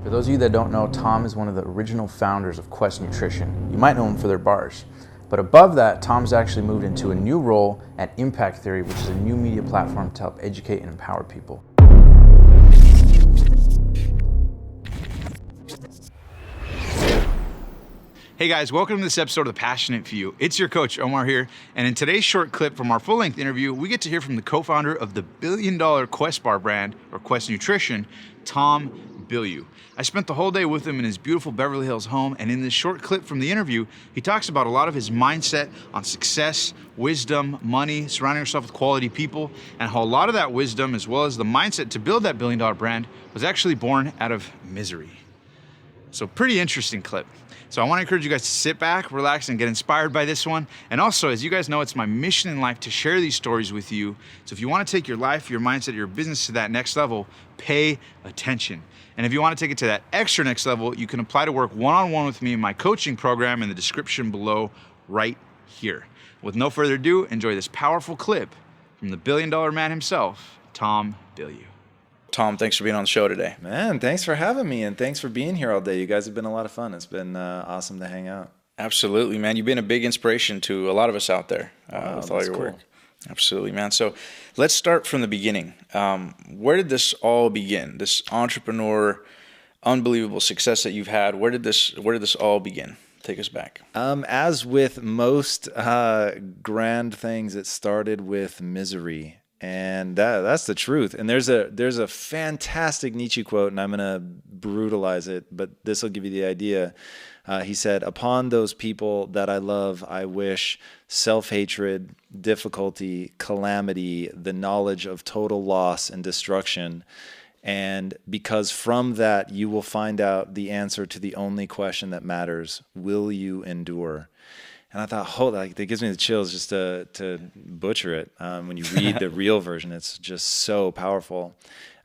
For those of you that don't know, Tom is one of the original founders of Quest Nutrition. You might know him for their bars. But above that, Tom's actually moved into a new role at Impact Theory, which is a new media platform to help educate and empower people. Hey guys, welcome to this episode of The Passionate Few. It's your coach, Omar here, and in today's short clip from our full-length interview, we get to hear from the co-founder of the billion-dollar Quest bar brand, or Quest Nutrition, Tom Bilyeu. I spent the whole day with him in his beautiful Beverly Hills home, and in this short clip from the interview, he talks about a lot of his mindset on success, wisdom, money, surrounding yourself with quality people, and how a lot of that wisdom, as well as the mindset to build that billion-dollar brand, was actually born out of misery. So pretty interesting clip. So I want to encourage you guys to sit back, relax, and get inspired by this one. And also, as you guys know, it's my mission in life to share these stories with you. So if you want to take your life, your mindset, your business to that next level, pay attention. And if you want to take it to that extra next level, you can apply to work one-on-one with me in my coaching program in the description below right here. With no further ado, enjoy this powerful clip from the billion-dollar man himself, Tom Bilyeu. Tom, thanks for being on the show today. Man, thanks for having me, and thanks for being here all day. You guys have been a lot of fun. It's been awesome to hang out. Absolutely, man. You've been a big inspiration to a lot of us out there with all your cool work. Absolutely, man. So let's start from the beginning. Where did this all begin? This entrepreneur, unbelievable success that you've had. Where did this all begin? Take us back. As with most grand things, it started with misery. And that's the truth. And there's a fantastic Nietzsche quote, and I'm going to brutalize it, but this will give you the idea. He said, "Upon those people that I love, I wish self-hatred, difficulty, calamity, the knowledge of total loss and destruction. And because from that you will find out the answer to the only question that matters, will you endure?" And I thought, that gives me the chills just to butcher it. When you read the real version, it's just so powerful.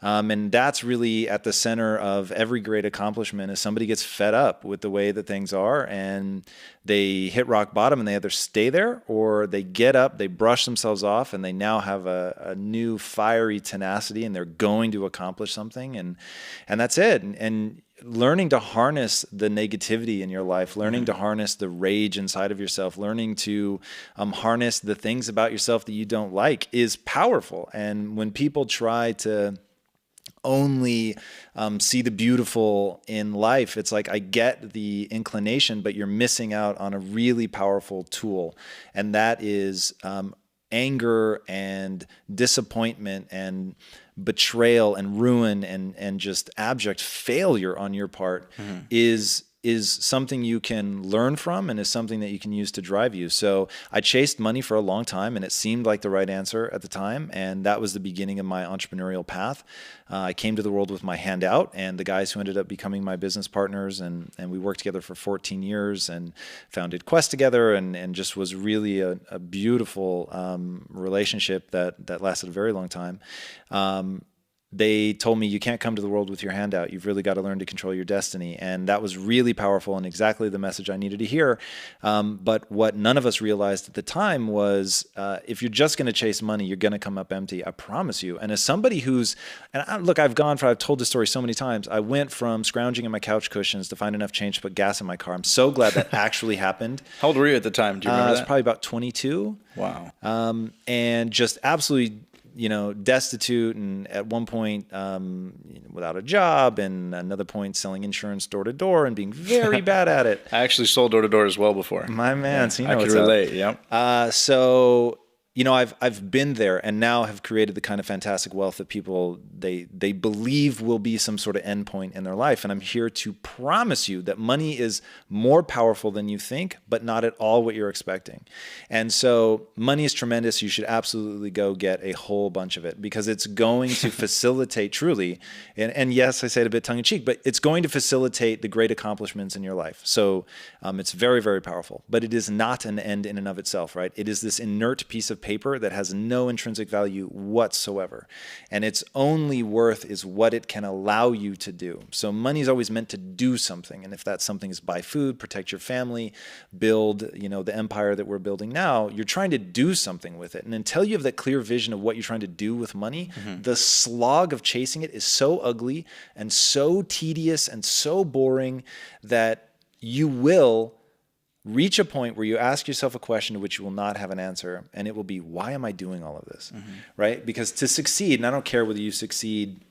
And that's really at the center of every great accomplishment, is somebody gets fed up with the way that things are and they hit rock bottom and they either stay there or they get up, they brush themselves off, and they now have a new fiery tenacity and they're going to accomplish something. And that's it. And learning to harness the negativity in your life, learning to harness the rage inside of yourself, learning to harness the things about yourself that you don't like is powerful. And when people try to only see the beautiful in life, it's like, I get the inclination, but you're missing out on a really powerful tool. And that is anger and disappointment and betrayal and ruin and just abject failure on your part is something you can learn from and is something that you can use to drive you. So I chased money for a long time, and it seemed like the right answer at the time. And that was the beginning of my entrepreneurial path. I came to the world with my hand out, and the guys who ended up becoming my business partners, and we worked together for 14 years and founded Quest together, and just was really a beautiful relationship that lasted a very long time. They told me, you can't come to the world with your hand out. You've really got to learn to control your destiny. And that was really powerful and exactly the message I needed to hear. But what none of us realized at the time was, if you're just going to chase money, you're going to come up empty. I promise you. And as somebody I've told this story so many times. I went from scrounging in my couch cushions to find enough change to put gas in my car. I'm so glad that actually happened. How old were you at the time? Do you remember I that? was probably about 22. Wow. And just absolutely destitute, and at one point without a job, and another point selling insurance door to door and being very bad at it. I actually sold door to door as well before. My man, so I can relate. Yep. So I've been there, and now have created the kind of fantastic wealth that people they believe will be some sort of endpoint in their life. And I'm here to promise you that money is more powerful than you think, but not at all what you're expecting. And so money is tremendous. You should absolutely go get a whole bunch of it, because it's going to facilitate truly. And yes, I say it a bit tongue in cheek, but it's going to facilitate the great accomplishments in your life. So it's very, very powerful, but it is not an end in and of itself, right? It is this inert piece of of paper that has no intrinsic value whatsoever. And its only worth is what it can allow you to do. So money is always meant to do something. And if that something is buy food, protect your family, build, the empire that we're building now, you're trying to do something with it. And until you have that clear vision of what you're trying to do with money, the slog of chasing it is so ugly and so tedious and so boring that you will reach a point where you ask yourself a question to which you will not have an answer, and it will be, why am I doing all of this? Right? Because to succeed, and I don't care whether you succeed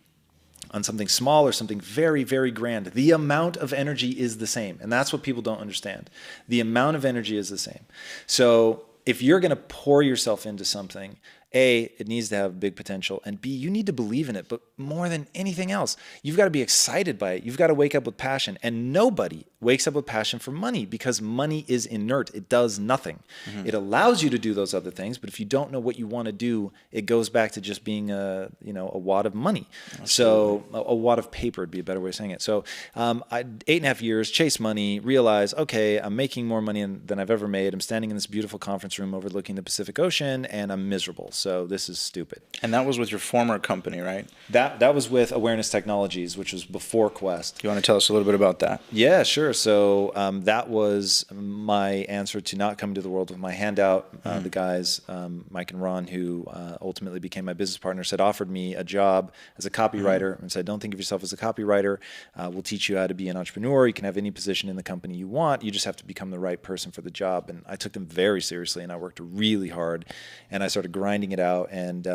on something small or something very, very grand, the amount of energy is the same. And that's what people don't understand. The amount of energy is the same. So if you're going to pour yourself into something, A, it needs to have big potential, and B, you need to believe in it. But more than anything else, you've got to be excited by it. You've got to wake up with passion. And nobody wakes up with passion for money, because money is inert. It does nothing. It allows you to do those other things, but if you don't know what you want to do, it goes back to just being a wad of money. Absolutely. So a wad of paper would be a better way of saying it. So 8.5 years, chase money, realize, okay, I'm making more money than I've ever made. I'm standing in this beautiful conference room overlooking the Pacific Ocean, and I'm miserable. So this is stupid. And that was with your former company, right? That was with Awareness Technologies, which was before Quest. Do you want to tell us a little bit about that? Yeah, sure. So that was my answer to not coming to the world with my hand out. The guys, Mike and Ron, who ultimately became my business partners, had offered me a job as a copywriter and said, don't think of yourself as a copywriter. We'll teach you how to be an entrepreneur. You can have any position in the company you want. You just have to become the right person for the job. And I took them very seriously, and I worked really hard, and I started grinding it out. And,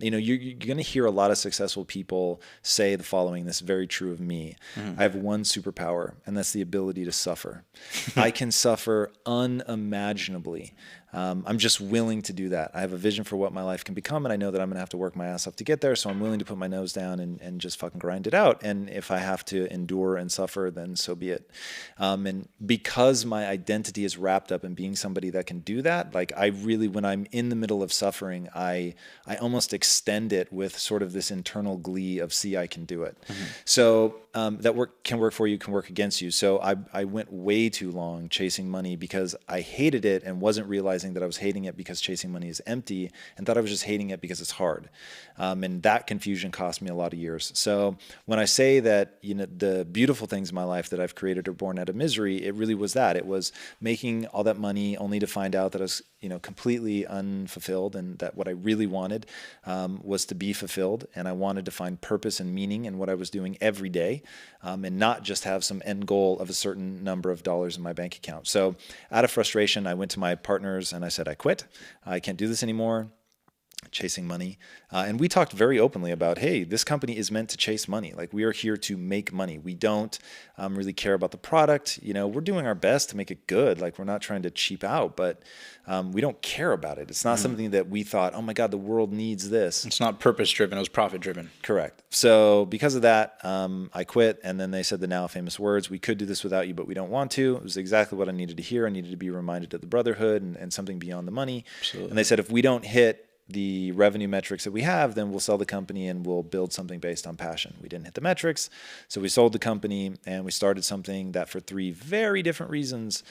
you're going to hear a lot of successful people say the following. This is very true of me. I have one superpower, and that's the ability to suffer. I can suffer unimaginably. I'm just willing to do that. I have a vision for what my life can become, and I know that I'm going to have to work my ass off to get there, so I'm willing to put my nose down and just fucking grind it out. And if I have to endure and suffer, then so be it. And because my identity is wrapped up in being somebody that can do that, like I really, when I'm in the middle of suffering, I almost extend it with sort of this internal glee of, see, I can do it. So that can work for you, can work against you. So I went way too long chasing money because I hated it and wasn't realizing that I was hating it because chasing money is empty, and thought I was just hating it because it's hard. And that confusion cost me a lot of years. So when I say that, the beautiful things in my life that I've created are born out of misery, it really was that. It was making all that money only to find out that I was, completely unfulfilled, and that what I really wanted was to be fulfilled. And I wanted to find purpose and meaning in what I was doing every day, and not just have some end goal of a certain number of dollars in my bank account. So out of frustration, I went to my partners and I said, I quit. I can't do this anymore. Chasing money. And we talked very openly about, hey, this company is meant to chase money. Like, we are here to make money. We don't really care about the product. We're doing our best to make it good. Like, we're not trying to cheap out, but we don't care about it. It's not something that we thought, oh my God, the world needs this. It's not purpose driven. It was profit driven. Correct. So because of that, I quit. And then they said the now famous words, we could do this without you, but we don't want to. It was exactly what I needed to hear. I needed to be reminded of the brotherhood and something beyond the money. Absolutely. And they said, if we don't hit the revenue metrics that we have, then we'll sell the company and we'll build something based on passion. We didn't hit the metrics, so we sold the company and we started something that, for 3 very different reasons,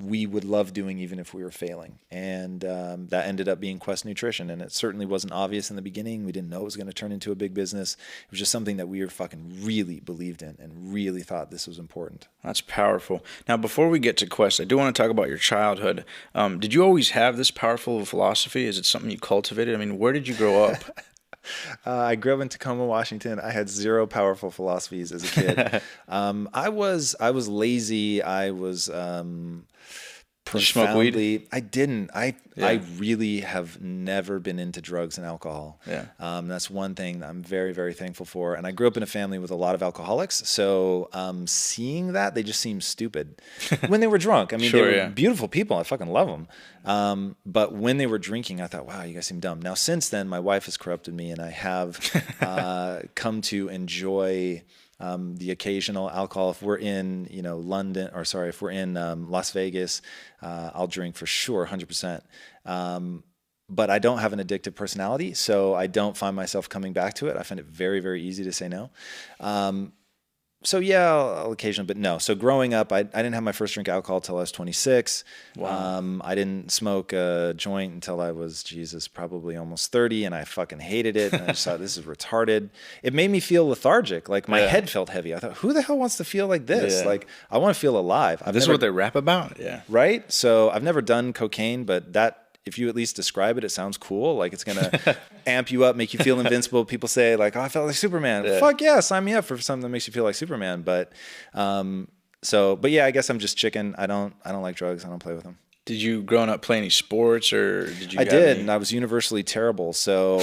we would love doing even if we were failing. And that ended up being Quest Nutrition. And it certainly wasn't obvious in the beginning. We didn't know it was going to turn into a big business. It was just something that we fucking really believed in and really thought this was important. That's powerful. Now, before we get to Quest, I do want to talk about your childhood. Did you always have this powerful philosophy? Is it something you cultivated? I mean, where did you grow up? I grew up in Tacoma, Washington. I had 0 powerful philosophies as a kid. I was lazy. I was Did you smoke weed? I didn't. I really have never been into drugs and alcohol. Yeah. That's one thing that I'm very, very thankful for. And I grew up in a family with a lot of alcoholics. So seeing that, they just seemed stupid when they were drunk. I mean, they were beautiful people. I fucking love them. But when they were drinking, I thought, wow, you guys seem dumb. Now, since then, my wife has corrupted me, and I have come to enjoy the occasional alcohol. If we're in, if we're in Las Vegas, I'll drink for sure, 100%. But I don't have an addictive personality, so I don't find myself coming back to it. I find it very, very easy to say no. So yeah, I'll occasionally, but no. So growing up, I didn't have my first drink of alcohol till I was 26. Wow. I didn't smoke a joint until I was, Jesus, probably almost 30, and I fucking hated it. And I just thought, this is retarded. It made me feel lethargic. Like my head felt heavy. I thought, who the hell wants to feel like this? Yeah. Like I want to feel alive. This is what they rap about? Yeah. Right? So I've never done cocaine, but that, if you at least describe it, it sounds cool. Like it's going to amp you up, make you feel invincible. People say like, oh, I felt like Superman. Yeah. Fuck yeah, sign me up for something that makes you feel like Superman. But but yeah, I guess I'm just chicken. I don't like drugs. I don't play with them. Did you growing up play any sports, or did you? I did, and I was universally terrible. So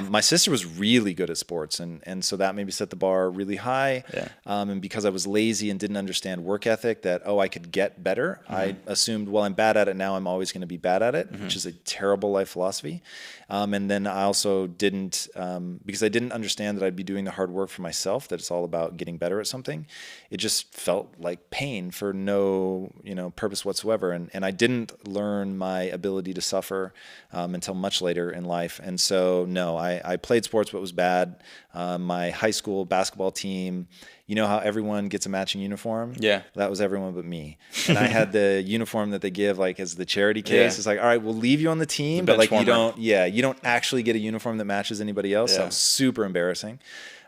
my sister was really good at sports, and so that maybe set the bar really high. Yeah. And because I was lazy and didn't understand work ethic, that I could get better. I assumed, well, I'm bad at it now, I'm always going to be bad at it, which is a terrible life philosophy. And then I also didn't, because I didn't understand that I'd be doing the hard work for myself, that it's all about getting better at something. It just felt like pain for no, purpose whatsoever. And I didn't learn my ability to suffer until much later in life. And so, no, I played sports, but was bad. My high school basketball team, you know how everyone gets a matching uniform? Yeah. That was everyone but me. And I had the uniform that they give like as the charity case. Yeah. It's like, all right, we'll leave you on the team, but like you don't actually get a uniform that matches anybody else. So it was super embarrassing.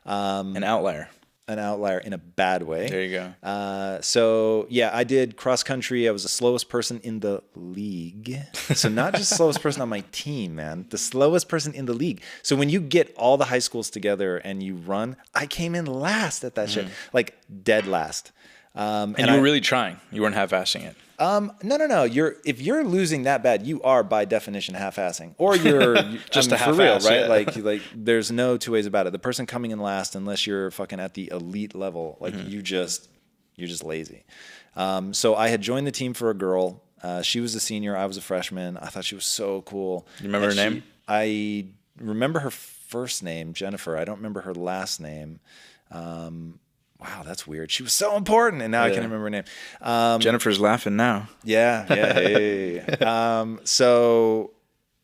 An outlier. An outlier in a bad way. There you go. So yeah, I did cross country. I was the slowest person in the league. So not just slowest person on my team, man, the slowest person in the league. So when you get all the high schools together and you run, I came in last at that shit, like dead last. And you were really trying. You weren't half-assing it. No. If you're losing that bad, you are by definition half-assing, or you're just a for real, half-ass, right? yeah. Like there's no two ways about it. The person coming in last, unless you're fucking at the elite level, like you're just lazy. So I had joined the team for a girl. She was a senior. I was a freshman. I thought she was so cool. You remember her name? I remember her first name, Jennifer. I don't remember her last name. Wow, that's weird. She was so important, and now I can't remember her name. Jennifer's laughing now. Yeah. Hey. So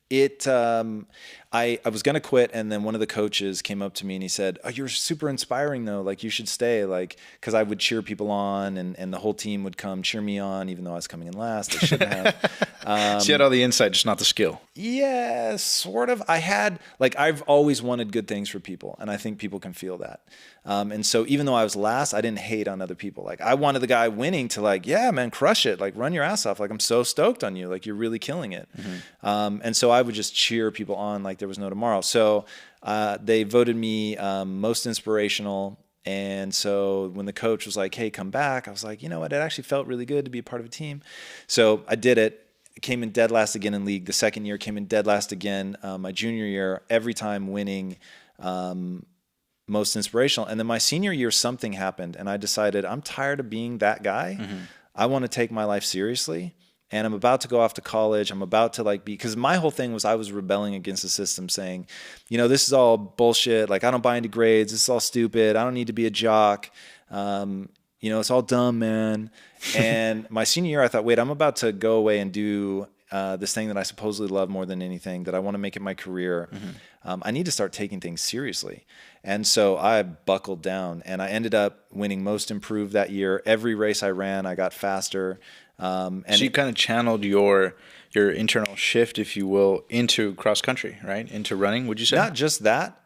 it, I was going to quit, and then one of the coaches came up to me and he said, "Oh, you're super inspiring though. Like you should stay." Like, cause I would cheer people on, and the whole team would come cheer me on, even though I was coming in last. I shouldn't have. She had all the insight, just not the skill. Yeah, sort of. I've always wanted good things for people, and I think people can feel that. And so even though I was last, I didn't hate on other people. Like I wanted the guy winning to like, yeah, man, crush it. Like run your ass off. Like I'm so stoked on you. Like you're really killing it. And so I would just cheer people on like there was no tomorrow. So they voted me most inspirational. And so when the coach was like, hey, come back, I was like, you know what? It actually felt really good to be a part of a team. So I did it. Came in dead last again in league. The second year came in dead last again. My junior year, every time winning most inspirational. And then my senior year, something happened, and I decided I'm tired of being that guy. I want to take my life seriously, and I'm about to go off to college. I'm about to because my whole thing was I was rebelling against the system, saying, this is all bullshit. Like I don't buy into grades. This is all stupid. I don't need to be a jock. It's all dumb, man. And my senior year, I thought, wait, I'm about to go away and do this thing that I supposedly love more than anything, that I want to make it my career. I need to start taking things seriously. And so I buckled down, and I ended up winning most improved that year. Every race I ran, I got faster. And so you kind of channeled your internal shift, if you will, into cross country, right? Into running, would you say? Not just that,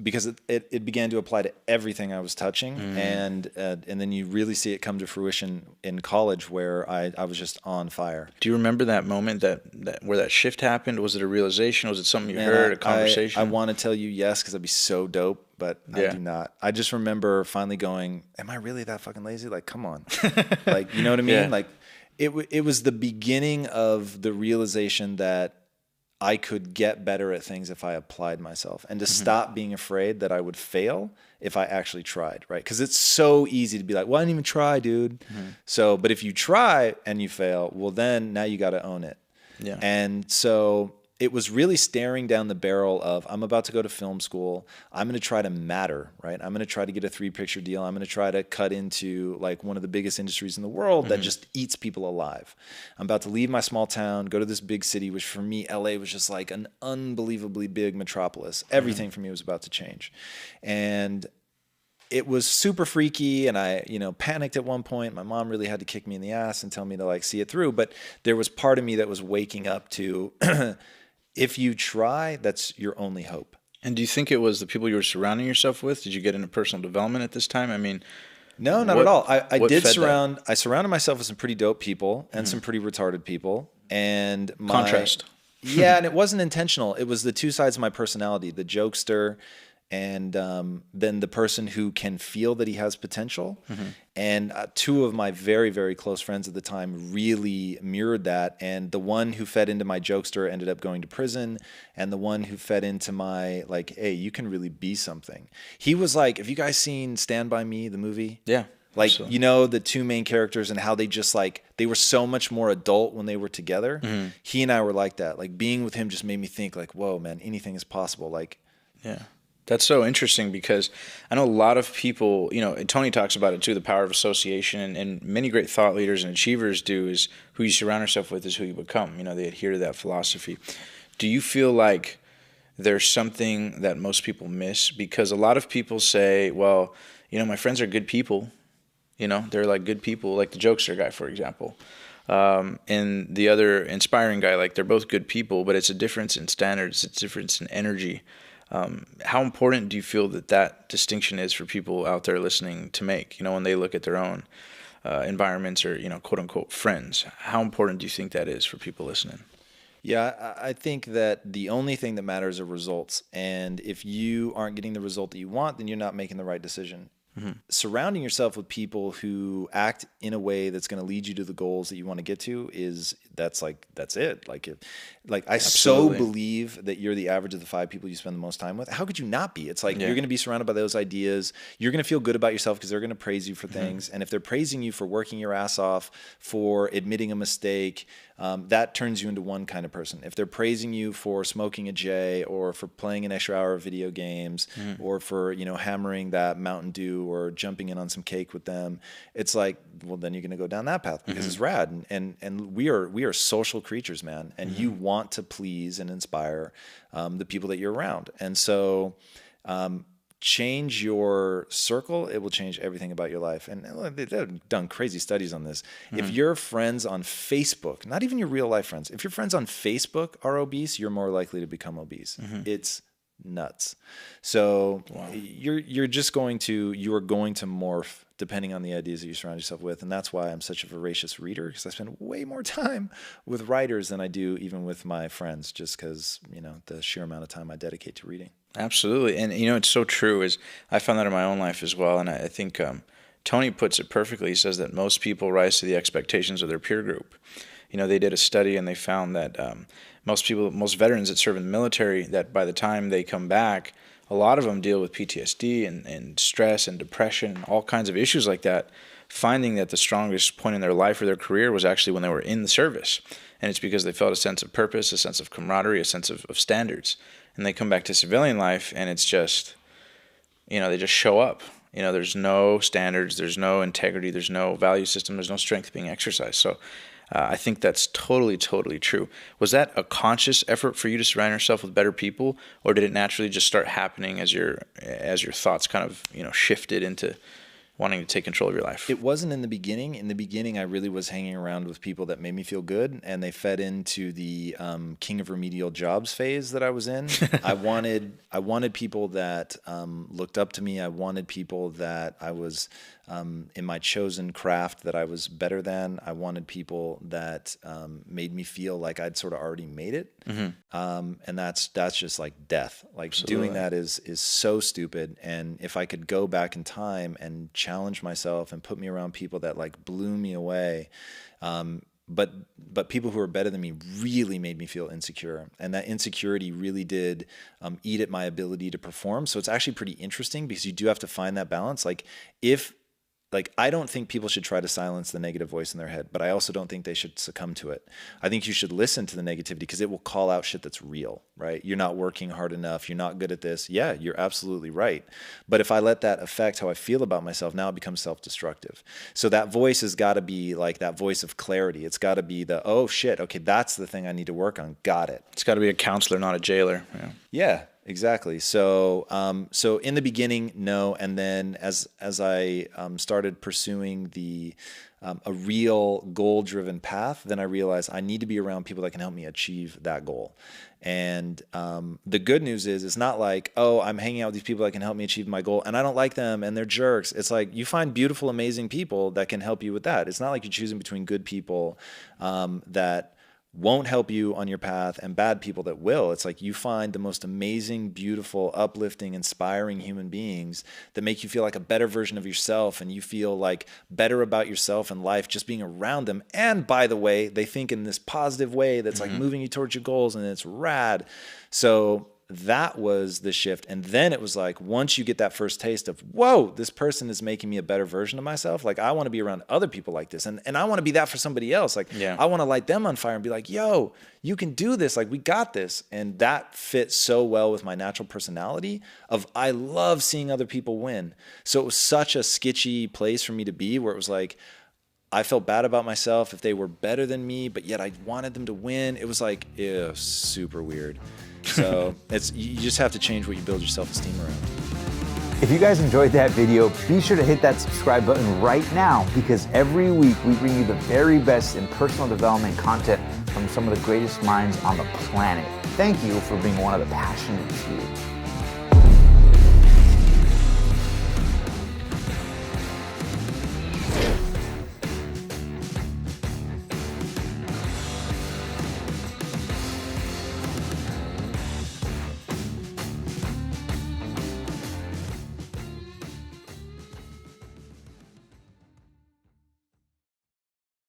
because it began to apply to everything I was touching, and then you really see it come to fruition in college, where I was just on fire. Do you remember that moment that where that shift happened? Was it a realization? Was it something you heard, a conversation? I want to tell you yes, because that'd be so dope, but I do not. I just remember finally going, am I really that fucking lazy? Like, come on. Like, you know what I mean? Yeah. Like, it was the beginning of the realization that I could get better at things if I applied myself, and to stop being afraid that I would fail if I actually tried, right? Because it's so easy to be like, well, I didn't even try, dude. So, but if you try and you fail, well, then now you got to own it. Yeah. And so it was really staring down the barrel of, I'm about to go to film school. I'm going to try to matter, right? I'm going to try to get a 3-picture deal. I'm going to try to cut into like one of the biggest industries in the world that just eats people alive. I'm about to leave my small town, go to this big city, which for me, LA was just like an unbelievably big metropolis. Everything for me was about to change. And it was super freaky, and I, panicked at one point. My mom really had to kick me in the ass and tell me to like see it through. But there was part of me that was waking up to, if you try, that's your only hope. And do you think it was the people you were surrounding yourself with? Did you get into personal development at this time? I mean, no, not at all. I I surrounded myself with some pretty dope people and some pretty retarded people. And contrast. Yeah, and it wasn't intentional. It was the two sides of my personality, the jokester and then the person who can feel that he has potential. And two of my very, very close friends at the time really mirrored that. And the one who fed into my jokester ended up going to prison. And the one who fed into my, like, hey, you can really be something. He was like, have you guys seen Stand By Me, the movie? Yeah. Like, the two main characters and how they just like, they were so much more adult when they were together. He and I were like that. Like, being with him just made me think like, whoa, man, anything is possible. Like, yeah. That's so interesting because I know a lot of people, and Tony talks about it too, the power of association, and many great thought leaders and achievers do is who you surround yourself with is who you become. They adhere to that philosophy. Do you feel like there's something that most people miss? Because a lot of people say, well, my friends are good people. They're like good people, like the jokester guy, for example. And the other inspiring guy, like they're both good people, but it's a difference in standards. It's a difference in energy. How important do you feel that distinction is for people out there listening to make, when they look at their own environments or, quote unquote friends? How important do you think that is for people listening? Yeah, I think that the only thing that matters are results. And if you aren't getting the result that you want, then you're not making the right decision. Surrounding yourself with people who act in a way that's going to lead you to the goals that you want to get to that's it. I so believe that you're the average of the 5 people you spend the most time with. How could you not be? It's like you're going to be surrounded by those ideas. You're going to feel good about yourself because they're going to praise you for things. And if they're praising you for working your ass off, for admitting a mistake, that turns you into one kind of person. If they're praising you for smoking a J or for playing an extra hour of video games or for, hammering that Mountain Dew or jumping in on some cake with them, it's like, well, then you're going to go down that path because it's rad. And we are social creatures, man. And you want to please and inspire the people that you're around. And so change your circle, it will change everything about your life. And they've done crazy studies on this. If your friends on Facebook, not even your real life friends, if your friends on Facebook are obese, you're more likely to become obese. It's nuts. So you are going to morph depending on the ideas that you surround yourself with. And that's why I'm such a voracious reader, because I spend way more time with writers than I do even with my friends, just because, the sheer amount of time I dedicate to reading. Absolutely. And, it's so true. Is I found that in my own life as well. And I think Tony puts it perfectly. He says that most people rise to the expectations of their peer group. They did a study and they found that most veterans that serve in the military, that by the time they come back, a lot of them deal with PTSD and stress and depression and all kinds of issues like that, finding that the strongest point in their life or their career was actually when they were in the service. And it's because they felt a sense of purpose, a sense of camaraderie, a sense of standards. And they come back to civilian life and it's just, they just show up. There's no standards, there's no integrity, there's no value system, there's no strength being exercised. So I think that's totally, totally true. Was that a conscious effort for you to surround yourself with better people, or did it naturally just start happening as your thoughts kind of, shifted into wanting to take control of your life? It wasn't in the beginning. In the beginning, I really was hanging around with people that made me feel good, and they fed into the king of remedial jobs phase that I was in. I wanted people that looked up to me. I wanted people that I was in my chosen craft that I was better than. I wanted people that made me feel like I'd sort of already made it. And that's just like death. Like doing that is so stupid. And if I could go back in time and challenge myself and put me around people that like blew me away, but people who are better than me really made me feel insecure. And that insecurity really did eat at my ability to perform. So it's actually pretty interesting because you do have to find that balance. I don't think people should try to silence the negative voice in their head, but I also don't think they should succumb to it. I think you should listen to the negativity because it will call out shit that's real, right? You're not working hard enough. You're not good at this. Yeah, you're absolutely right. But if I let that affect how I feel about myself, now it becomes self-destructive. So that voice has got to be like that voice of clarity. It's got to be oh shit, okay, that's the thing I need to work on. Got it. It's got to be a counselor, not a jailer. Yeah. Exactly. So in the beginning, no, and then as I started pursuing a real goal-driven path, then I realized I need to be around people that can help me achieve that goal. And the good news is, it's not like, oh, I'm hanging out with these people that can help me achieve my goal, and I don't like them, and they're jerks. It's like you find beautiful, amazing people that can help you with that. It's not like you're choosing between good people that won't help you on your path and bad people that will. It's like you find the most amazing, beautiful, uplifting, inspiring human beings that make you feel like a better version of yourself, and you feel like better about yourself and life just being around them. And by the way, they think in this positive way that's like moving you towards your goals, and it's rad. So that was the shift. And then it was like, once you get that first taste of, whoa, this person is making me a better version of myself. Like, I want to be around other people like this. And I want to be that for somebody else. Like, I want to light them on fire and be like, yo, you can do this. Like, we got this. And that fits so well with my natural personality of, I love seeing other people win. So it was such a sketchy place for me to be, where it was like, I felt bad about myself if they were better than me, but yet I wanted them to win. It was like, ew, super weird. So you just have to change what you build your self-esteem around. If you guys enjoyed that video, be sure to hit that subscribe button right now, because every week we bring you the very best in personal development content from some of the greatest minds on the planet. Thank you for being one of the passionate few.